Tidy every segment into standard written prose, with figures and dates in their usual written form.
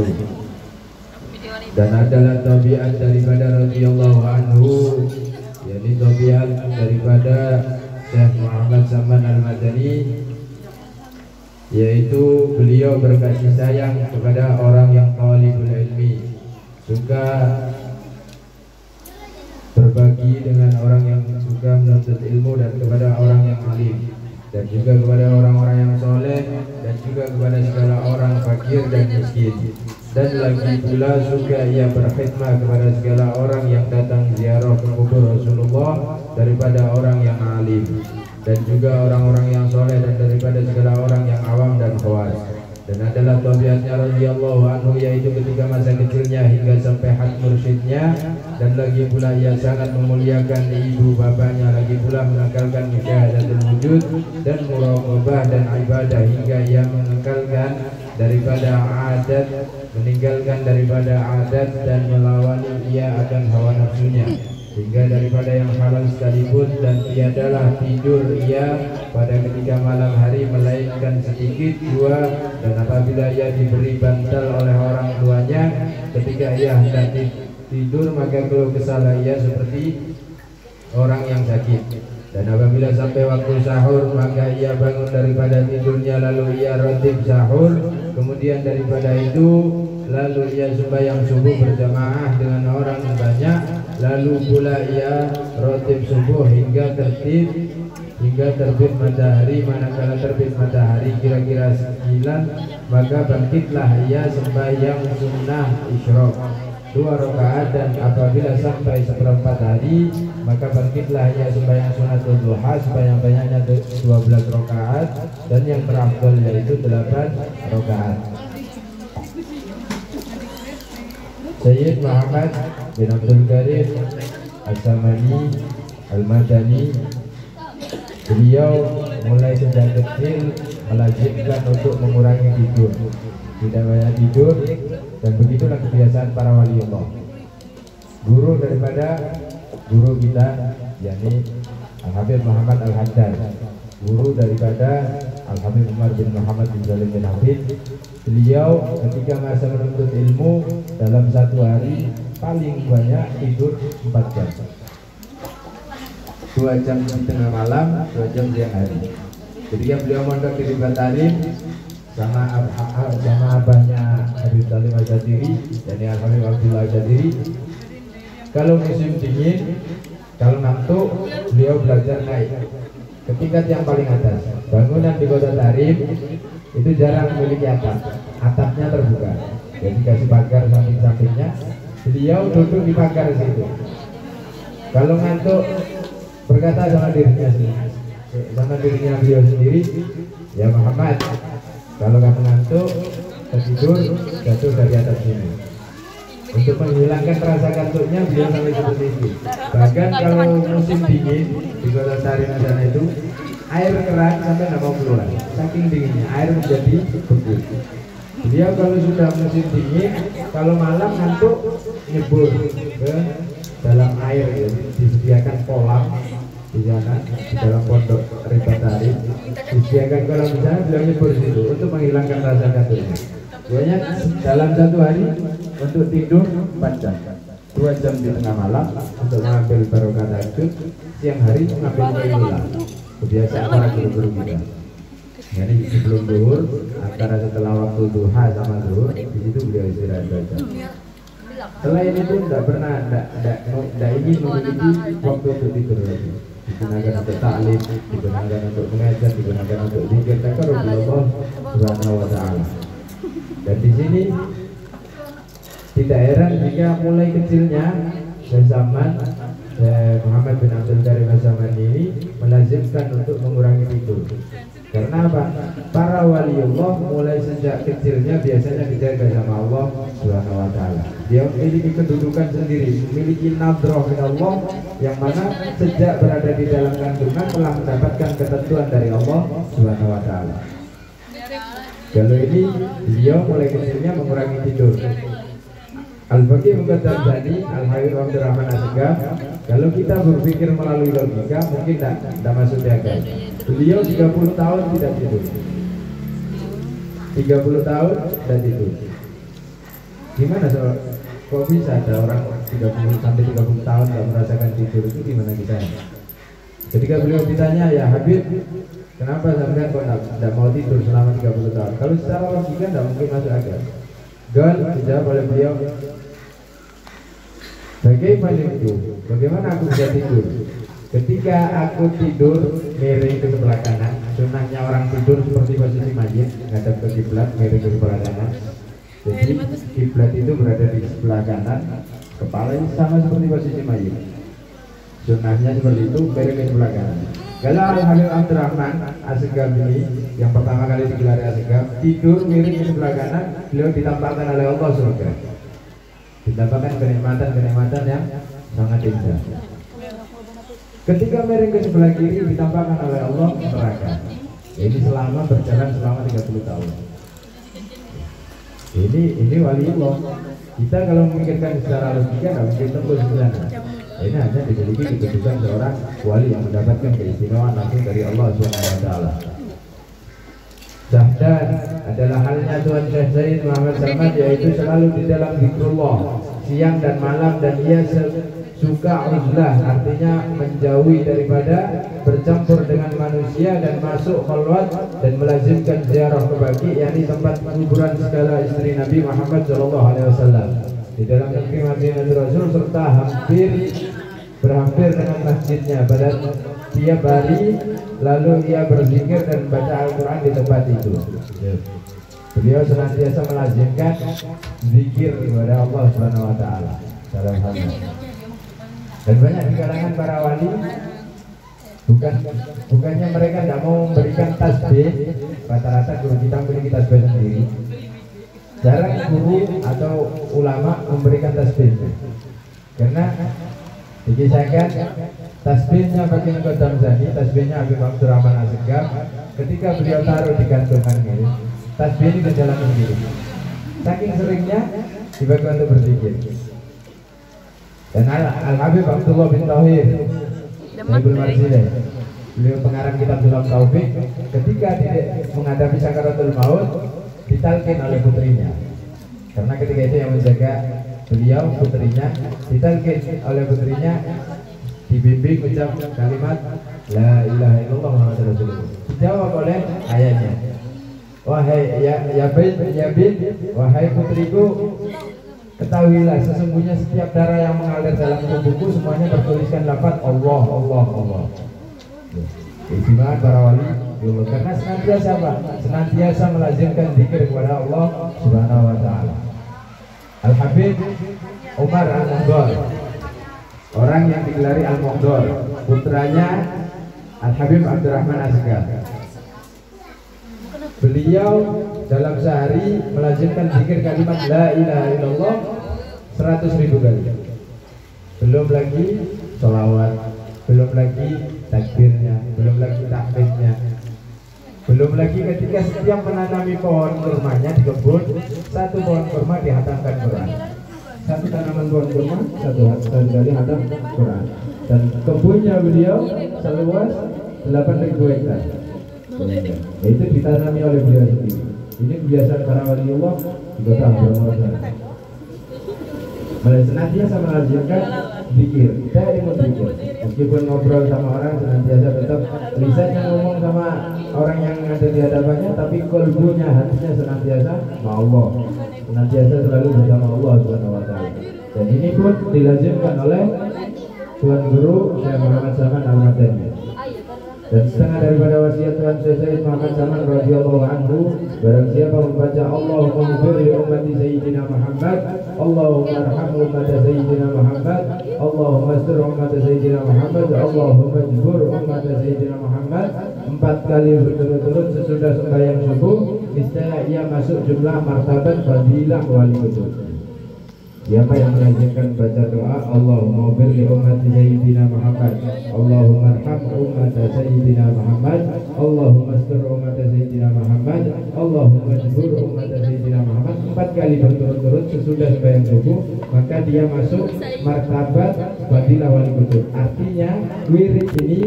waktu. Dan adalah tabiat daripada radhiyallahu anhu, yakni tabiat daripada Syekh Muhammad Saman Al-Madani, yaitu beliau berkasih sayang kepada orang yang talibul ilmi, suka berbagi dengan orang yang suka menuntut ilmu, dan kepada orang yang alim, dan juga kepada orang-orang yang soleh, dan juga kepada segala orang fakir dan miskin. Dan lagi pula suka ia berkhidmah kepada segala orang yang datang ziarah ke kubur Rasulullah daripada orang yang alim, dan juga orang-orang yang soleh, dan daripada segala orang yang awam dan khawas. Dan adalah tabiatnya radhiyallahu anhu, yaitu ketika masa kecilnya hingga sampai had mursyidnya. Dan lagi pula ia sangat memuliakan ibu bapaknya, lagi pula mengekalkan musyahadatul wujud dan muraqabah dan ibadah, hingga ia meninggalkan daripada adat dan melawan ia akan hawa nafsunya, hingga daripada yang halal sekalipun. Dan tiadalah tidur ia pada ketika malam hari melainkan sedikit dua, dan apabila ia diberi bantal oleh orang tuanya ketika ia hendak tidur, maka keluh kesah ia seperti orang yang sakit. Dan apabila sampai waktu sahur, maka ia bangun daripada tidurnya, lalu ia rotib sahur. Kemudian daripada itu lalu ia sembahyang subuh berjamaah dengan orang banyak. Lalu pula ia rotib subuh hingga terbit matahari. Manakala terbit matahari kira-kira 9, maka bangkitlah ia sembahyang sunnah isyraq 2 rakaat. Dan apabila sampai seperempat hari, maka bangkitlah ia sembahyang sunatul duha sebanyak-banyaknya 12 rakaat, dan yang terafdal yaitu 8 rakaat. Sayyid Muhammad bin Abdul Karim As-Samani Al-Madani, beliau mulai sejak kecil melazimkan untuk mengurangi tidur, tidak banyak tidur, dan begitulah kebiasaan para wali Allah. Guru daripada guru kita, yakni Al-Habib Muhammad Al-Haddad, guru daripada Al-Habib Umar bin Muhammad bin Salim bin Habib, beliau ketika masa menuntut ilmu dalam satu hari paling banyak tidur 4 jam, 2 jam di tengah malam, 2 jam siang hari. Ketika beliau mondok di Ribat Talim sama abahnya Habib Salim Al-Jaziri, yakni Al-Habib Abdullah Al-Jaziri, kalau musim dingin, kalau ngantuk, beliau belajar naik ke tingkat yang paling atas. Bangunan di Kota Tarim itu jarang memiliki atapnya terbuka, jadi kasih pagar samping-sampingnya. Beliau duduk di pagar situ. Kalau ngantuk, berkata sama dirinya beliau sendiri, ya Muhammad, kalau kamu ngantuk, tertidur, jatuh dari atas sini. Untuk menghilangkan rasa kantuknya, beliau sampai seperti itu. Bahkan kalau musim dingin di Kota Tarim sana itu, air keran sampai nggak mau keluar, saking dinginnya air menjadi beku. Beliau kalau sudah musim dingin, kalau malam ngantuk, nyebur ke dalam air, ya. Disediakan kolam di sana, di dalam pondok Ribat Tarim disediakan kolam di sana, beliau nyebur situ untuk menghilangkan rasa kantuknya. Pokoknya dalam satu hari untuk tidur 4 jam, 2 jam di tengah malam untuk mengambil barokah tahajud, siang hari mengambil qiyamul. Kebiasaan para guru-guru kita. Jadi sebelum zuhur, antara setelah waktu duha sama zuhur, di situ beliau istirahat 2 jam. Selain itu tidak pernah, tidak ingin memiliki waktu untuk tidur lagi. Digunakan untuk taklim, digunakan untuk mengajar, digunakan untuk zikir takarrub Subhanahu wa ta'ala. Dan di sini tidak heran jika mulai kecilnya zaman Muhammad bin Abdul Karim As-Samani ini melazimkan untuk mengurangi tidur. Karena apa? Para waliullah mulai sejak kecilnya biasanya dijaga sama Allah Subhanahu wa ta'ala. Dia memiliki kedudukan sendiri, memiliki nadroh min Allah, yang mana sejak berada di dalam kandungan telah mendapatkan ketentuan dari Allah Subhanahu wa ta'ala. Kalau ini beliau mulai kecilnya mengurangi tidur. Al-Faqih Muqaddam Zani, Al-Habib Abdurrahman As-Segaf, kalau kita berpikir melalui logika mungkin tidak masuk di akal. Beliau 30 tahun tidak tidur, 30 tahun tidak tidur. Gimana soal kok bisa ada orang 30 sampai 30 tahun nggak merasakan tidur, itu gimana kisahnya? Ketika beliau ditanya, ya Habib, kenapa sampai kok tidak mau tidur selama 30 tahun? Kalau secara logika tidak mungkin masuk akal. Dan dijawab oleh beliau, bagaimana aku bisa tidur? Ketika aku tidur miring ke sebelah kanan, sunahnya orang tidur seperti posisi mayit, ngadap ke kiblat, miring ke sebelah kanan. Jadi kiblat itu berada di sebelah kanan, kepalanya sama seperti posisi mayit. Sunahnya seperti itu, miring ke sebelah kanan. Kalau Al-Habib Abdurrahman Assegaf ini yang pertama kali digelar Assegaf, tidur miring ke sebelah kanan, beliau ditampakkan oleh Allah surga, ditampakkan kenikmatan yang sangat indah. Ketika miring ke sebelah kiri, ditampakkan oleh Allah neraka. Ini selama berjalan selama 30 tahun. Ini wali Allah. Kita kalau memikirkan secara logika tidak mungkin tembus ke sana. Ini hanya dimiliki kedudukan seorang wali yang mendapatkan keistimewaan langsung dari Allah SWT. Zahdan adalah halnya Tuhan Syekh Zaid Muhammad Samad, yaitu selalu di dalam zikrullah siang dan malam, dan ia suka uzlah, artinya menjauhi daripada bercampur dengan manusia dan masuk khalwat, dan melazimkan ziarah ke Baqi, yakni tempat kuburan segala istri Nabi Muhammad SAW di dalam negeri Madinatul Rasul, serta berhampir dengan masjidnya pada tiap hari, lalu ia berzikir dan baca Al-Quran di tempat itu. Beliau senantiasa melazimkan zikir kepada Allah Subhanahu wa taala dalam hal ini. Dan banyak di kalangan para wali, bukannya mereka tidak mau memberikan tasbih, rata-rata guru kita memiliki tasbih sendiri. Jarang guru atau ulama memberikan tasbih, karena dikisahkan tasbihnya Baginda Qadam Zani, tasbihnya Habib Abdurrahman Assegaf, ketika beliau taruh di gantungan ini, tasbih ini berjalan sendiri. Saking seringnya dibagi untuk berzikir. Dan Al-Habib Abdullah bin Tauhid Ibnu Marzilah, beliau pengarang kitab Sulam Taufik, ketika menghadapi sakaratul maut, ditalkin oleh putrinya, karena ketika itu yang menjaga beliau putrinya, ditalkin oleh putrinya, dibimbing ucap kalimat La ilaha illallah Muhammadur Rasulullah. Dijawab oleh ayahnya, wahai ya bin, wahai putriku, ketahuilah sesungguhnya setiap darah yang mengalir dalam tubuhku semuanya bertuliskan lafaz Allah, Allah, Allah. Istimewa para wali dulu, karena senantiasa melazimkan zikir kepada Allah Subhanahu wa taala. Al-Habib Umar Al-Muhdor, orang yang digelari Al-Muhdor, putranya Al-Habib Abdurrahman Assegaf. Beliau dalam sehari melazimkan zikir kalimat La ilaha illallah 100.000 kali. Belum lagi sholawat, belum lagi takbirnya, belum lagi tahmidnya, belum lagi ketika setiap menanami pohon kurmanya di kebun, satu pohon kurma dihatamkan Quran. Satu tanaman pohon kurma satu kali hatam Quran. Dan kebunnya beliau seluas 8.000 hektar. Itu ditanami oleh beliau sendiri. Ini kebiasaan para wali Allah di kota Bromosan. Senantiasa melazimkan zikir, dari zikir. Meskipun ngobrol sama orang, senantiasa tetap lisannya ngomong sama orang yang ada di hadapannya, tapi kalbunya, hatinya senantiasa sama Allah, senantiasa selalu bersama Allah Subhanahu wa taala. Dan ini pun dilazimkan oleh Tuan Guru Syekh Muhammad Saman Al-Madani. Dan setengah daripada wasiat Tuan Syekh Muhammad Saman radhiyallahu anhu, barang siapa membaca Allahumma ighfir li ummati sayyidina Muhammad, Allahumma arham ummata sayyidina Muhammad, Allahumma astur ummata sayyidina Muhammad, Allahumma jbur ummata sayyidina Muhammad, 4 kali berturut-turut sesudah sembahyang subuh, niscaya ia masuk jumlah martabat fadilah wali kutub. Siapa yang melazimkan baca doa Allahumma ighfir li ummati sayyidina Muhammad, Allahumma arham ummata sayyidina Muhammad, Allahumma astur ummata sayyidina Muhammad, Allahumma jbur ummata sayyidina Muhammad, 4 kali berturut-turut sesudah sembahyang subuh, maka dia masuk martabat fadilah wali kutub. Artinya wirid ini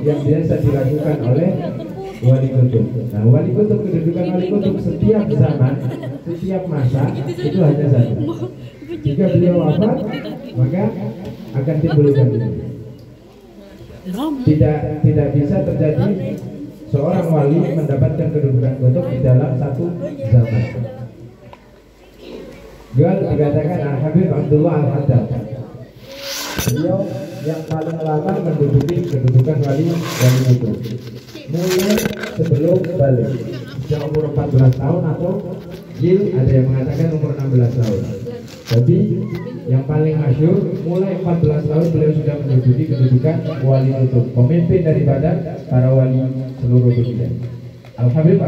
yang biasa dilakukan oleh wali kutub. Nah, wali kutub, kedudukan wali kutub setiap zaman, setiap masa itu hanya satu, Jika beliau wafat, maka akan timbul ganti. Tidak bisa terjadi seorang wali mendapatkan kedudukan kutub di dalam satu zaman. Gal dikatakan Al-Habib Abdullah Al-Haddad. Beliau yang paling lama menduduki kedudukan wali itu. Mulai sebelum balik, sejak umur 14 tahun atau Gil, ada yang mengatakan umur 16 tahun. Tapi yang paling masyhur mulai 14 tahun beliau sudah menduduki kedudukan wali itu, pemimpin daripada para wali seluruh dunia. Al-Habib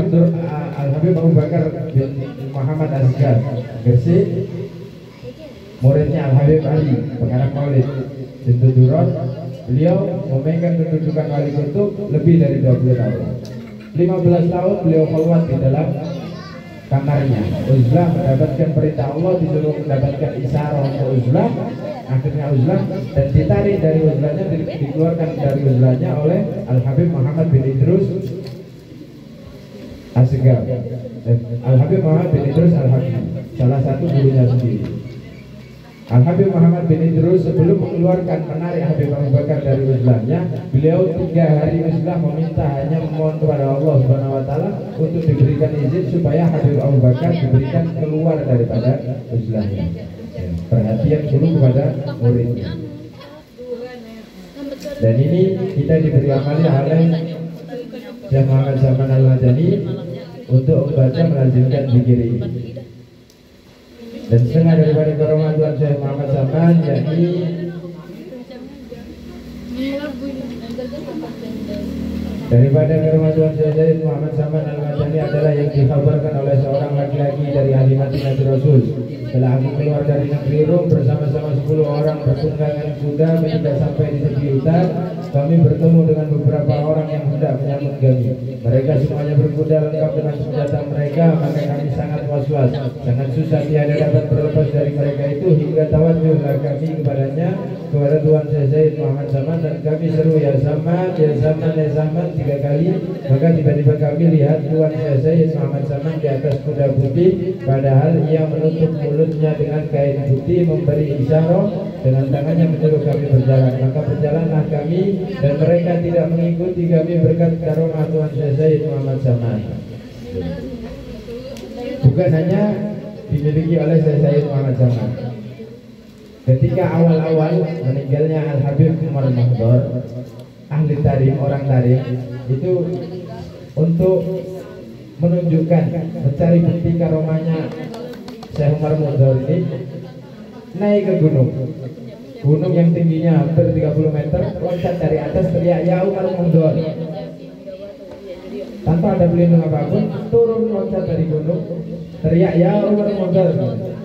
Abu Bakar bin Muhammad Asgar Gresik, muridnya Al-Habib Ali, pengarang Maulid Bintu Duron. Beliau memegang kedudukan wali kutub lebih dari 20 tahun. 15 tahun beliau khalwat di dalam kamarnya. Uzlah mendapatkan perintah Allah, disuruh mendapatkan isyarah untuk uzlah. Akhirnya uzlah dan ditarik dari uzlahnya, dikeluarkan dari uzlahnya oleh Al-Habib Muhammad bin Idrus Asgar. Al-Habib Muhammad bin Idrus Al-Hakim, salah satu gurunya sendiri. Al-Habib Muhammad bin Idrus sebelum mengeluarkan menarik Habib Abu Bakar dari uzlahnya, beliau 3 hari uzlah meminta, hanya memohon kepada Allah Subhanahu wa taala untuk diberikan izin supaya Habib Abu Bakar diberikan keluar daripada uzlahnya. Perhatian dulu kepada muridnya. Dan ini kita diberi amali oleh Syekh Muhammad Zaman Al-Madani untuk membaca melazimkan zikir ini. Dan setengah daripada karamah Tuhan Syekh Muhammad Zaman, yakni daripada karamah Tuhan Syekh Muhammad Zaman Al-Madani adalah yang dikhabarkan oleh seorang laki-laki dari ahli Madinah Rasul. Setelah aku keluar dari negeri Rom bersama-sama 10 orang bertunggangan kuda, ketika sampai di tepi hutan, kami bertemu dengan beberapa orang yang hendak menyambut kami. Mereka semuanya berkuda lengkap dengan senjata mereka, maka kami sangat was-was, sangat susah tiada dapat berlepas dari mereka itu, hingga tawajuhlah kami kepadanya, kepada Tuan Syekh Muhammad Zaman, dan kami seru, ya Zaman, ya Zaman, ya Zaman 3 kali. Maka tiba-tiba kami lihat Tuan Syekh Muhammad Zaman di atas kuda putih, padahal ia menutup mulutnya dengan kain putih, memberi isyarat dengan tangannya menyuruh kami berjalan. Maka berjalanlah kami, dan mereka tidak mengikuti kami berkat karomah Tuan Syekh Muhammad Zaman. Bukan hanya dimiliki oleh Syekh Muhammad Zaman. Ketika awal-awal meninggalnya Al-Habib Umar Mahdhar, ahli tarim, orang tarim itu, untuk menunjukkan, mencari bukti karomahnya Syekh Umar Mahdhar ini, naik ke gunung yang tingginya hampir 30 meter, loncat dari atas, teriak, ya Umar Mahdhar. Tanpa ada pelindung apapun, turun loncat dari gunung, teriak, ya Umar Mahdhar.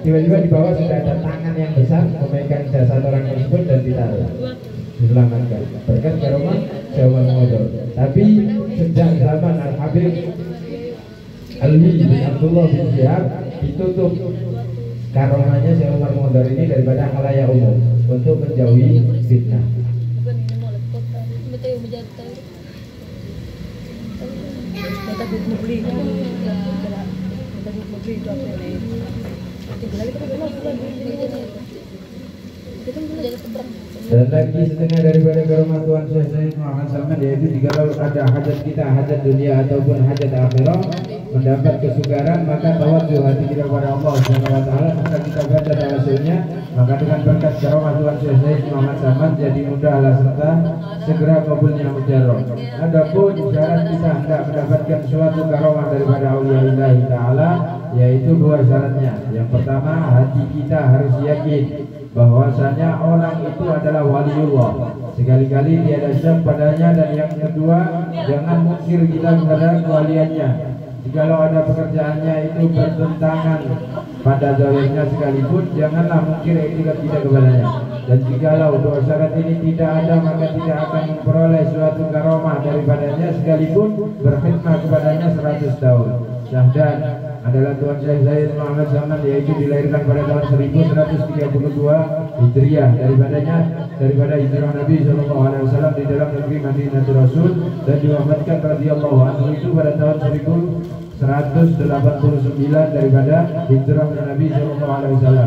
Tiba-tiba di bawah sudah ada tangan yang besar memegang jasad orang tersebut dan ditaruh, diselamatkan berkat karomah Syekh Umar Mahdhar. Tapi sejak zaman Al-Habib Alwi bin Abdullah bin Syihab, ditutup karomahnya Syekh Umar Mahdhar ini daripada khalayak umum untuk menjauhi fitnah. Dan lagi setengah daripada karomah Tuhan Syekh Muhammad Zaman, yaitu jika ada hajat kita, hajat dunia ataupun hajat akhirat, mendapat kesukaran, maka tawadhu hati kita kepada Allah Subhanahu wa taala, maka kita baca tawasulnya, maka dengan berkat karomah Tuhan Syekh Muhammad Zaman jadi mudahlah serta segera kabulnya mujarrab. Adapun syarat kita hendak mendapatkan suatu karomah daripada auliya taala, yaitu 2 syaratnya. Yang pertama, hati kita harus yakin bahwasanya orang itu adalah waliullah, sekali-kali tiada syak padanya. Dan yang kedua, jangan mungkir kita kepada kewaliannya. Jikalau ada pekerjaannya itu bertentangan pada zahirnya sekalipun, janganlah mungkir etikat kita kepadanya. Dan jikalau 2 syarat ini tidak ada, maka tidak akan memperoleh suatu karomah daripadanya sekalipun berkhidmat kepadanya 100 tahun. Syahdan adalah Tuan Syekh Muhammad Zaman, yaitu dilahirkan pada tahun 1132 Hijriah, daripada hijrah Nabi SAW di dalam negeri Madinah Rasul, dan diwafatkan radhiyallahu anhu itu pada tahun 1189 daripada hijrah Nabi SAW.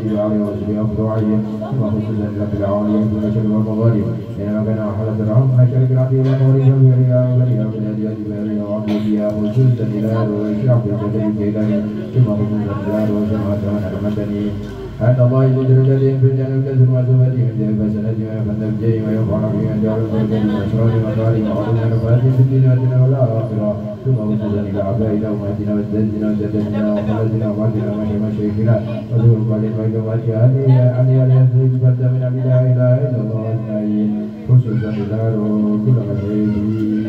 وسير عليه وسير أفضعهم ثم خصوصا لك العاليين في المشرق والمغارب إنما كان حالة الرحم مشارق العدل والمغرب والبرياء والبرياء والهديات والبرياء وعبودية خصوصا إلى الشعب الجدل الجيلاني ثم خصوصا إلى وسمعت ونعمتني أن الله يدرجهم في الجنة كثر وزبد من ذهب سنة ويفن الجي ويفعل في من جعل البركة والأسرار والمكارم وعظم الرفات في الدنيا والآخرة ثم خصوصا إلى أبائنا وأمهاتنا وجدتنا وجدتنا وخالتنا وأمهاتنا ومشايخنا وذو القادم وإجابات أهلها ليسر البرد من لا إله إلا الله أجمعين خصوصا إلى كل مشايخين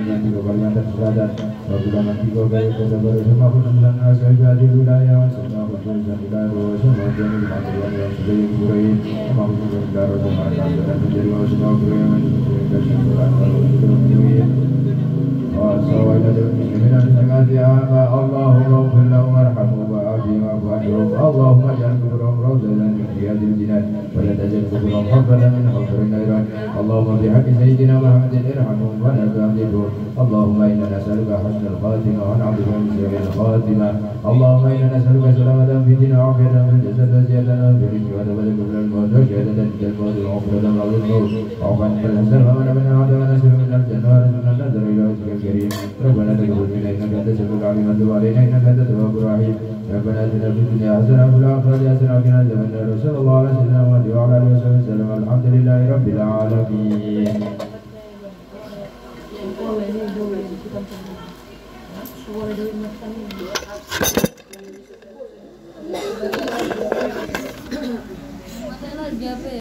من كلمة السادة وكل من تقول كتب ثم خصوصا على سعيد الولاية ثم خصوصا إلى ثم جميع المعطيات وسبيل الكريم ثم خصوصا إلى رسول الله تعالى الجليل وسبيل الكريم من سبيل الشمس والكريم وسوينا المسلمين بالجماعة عامة اللهم اغفر لهم وارحمهم وعافهم واعف عنهم اللهم اجعل كفرهم روضة من رياض الجنان ولا تجعل كفرهم حفظا من حفر النيران اللهم بحق سيدنا محمد ارحمهم ولا تعذبهم اللهم انا نسألك حسن الخاتمة ونعوذ بك من سوء الخاتمة اللهم انا نسألك سلامة في الدين وعافية في الجسد وزيادة في الرزق وتبارك قبل الموت وشهادة عند الموت وغفرة بعد الموت وعفوا عن الحسن ومن من العدو ونسر من الجنة ورزقنا النذر الى وجهك الكريم ربنا تقبل منا انك انت السميع العليم وتب علينا انك انت التواب الرحيم ربنا اتنا في الدنيا حسنه وفي الاخره حسنه وقنا عذاب النار وصلى الله على سيدنا محمد وعلى اله وصحبه وسلم الحمد لله رب العالمين.